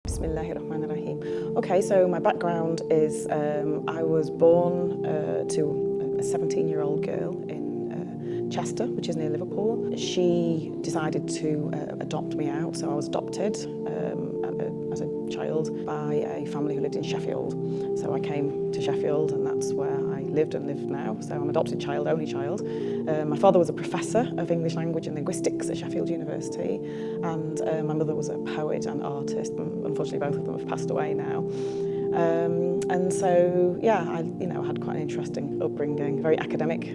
Bismillahirrahmanirrahim. Okay, so my background is I was born to a 17-year-old girl in Chester, which is near Liverpool. She decided to adopt me out, so I was adopted as a child by a family who lived in Sheffield. So I came to Sheffield, and that's where I lived and live now. So I'm an adopted child, only child. My father was a professor of English language and linguistics at Sheffield University, and my mother was a poet and artist. And unfortunately, both of them have passed away now. And so, yeah, I had quite an interesting upbringing, very academic,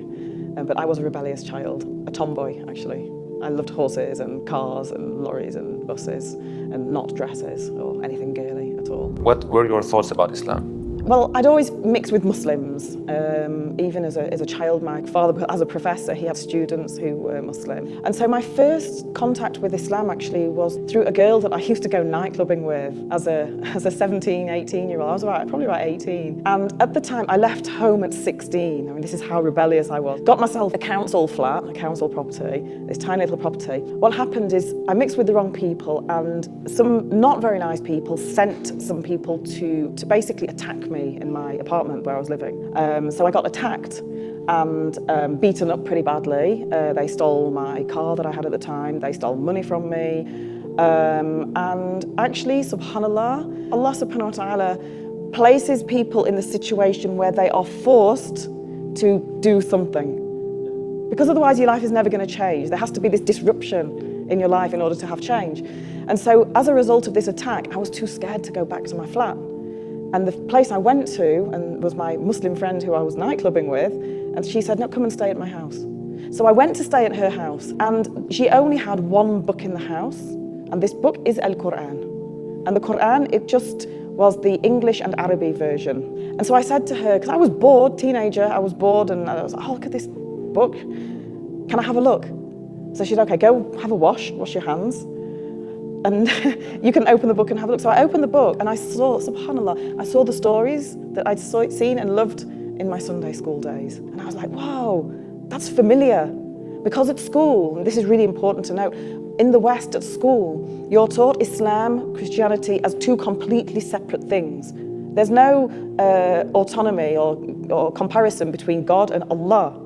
but I was a rebellious child, a tomboy actually. I loved horses and cars and lorries and buses and not dresses or anything girly at all. What were your thoughts about Islam? Well, I'd always mixed with Muslims. Even as a child, my father, as a professor, he had students who were Muslim. And so my first contact with Islam actually was through a girl that I used to go nightclubbing with as a 17, 18-year-old. I was probably about 18. And at the time, I left home at 16. I mean, this is how rebellious I was. Got myself a council flat, a council property, this tiny little property. What happened is I mixed with the wrong people, and some not very nice people sent some people to basically attack me in my apartment where I was living. So I got attacked and beaten up pretty badly. They stole my car that I had at the time. They stole money from me. And actually, subhanallah, Allah subhanahu wa ta'ala places people in the situation where they are forced to do something. Because otherwise your life is never going to change. There has to be this disruption in your life in order to have change. And so as a result of this attack, I was too scared to go back to my flat. And the place I went to and was my Muslim friend who I was nightclubbing with, and she said, no, come and stay at my house. So I went to stay at her house, and she only had one book in the house, and this book is Al-Quran. And the Quran, it just was the English and Arabic version. And so I said to her, because I was bored, teenager, I was bored, and I was like, oh, look at this book. Can I have a look? So she said, okay, go have a wash your hands. And you can open the book and have a look. So I opened the book and I saw, subhanAllah, I saw the stories that I'd seen and loved in my Sunday school days. And I was like, wow, that's familiar. Because at school, and this is really important to note, in the West at school, you're taught Islam, Christianity as two completely separate things. There's no autonomy or comparison between God and Allah.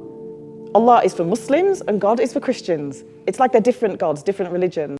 Allah is for Muslims and God is for Christians. It's like they're different gods, different religions.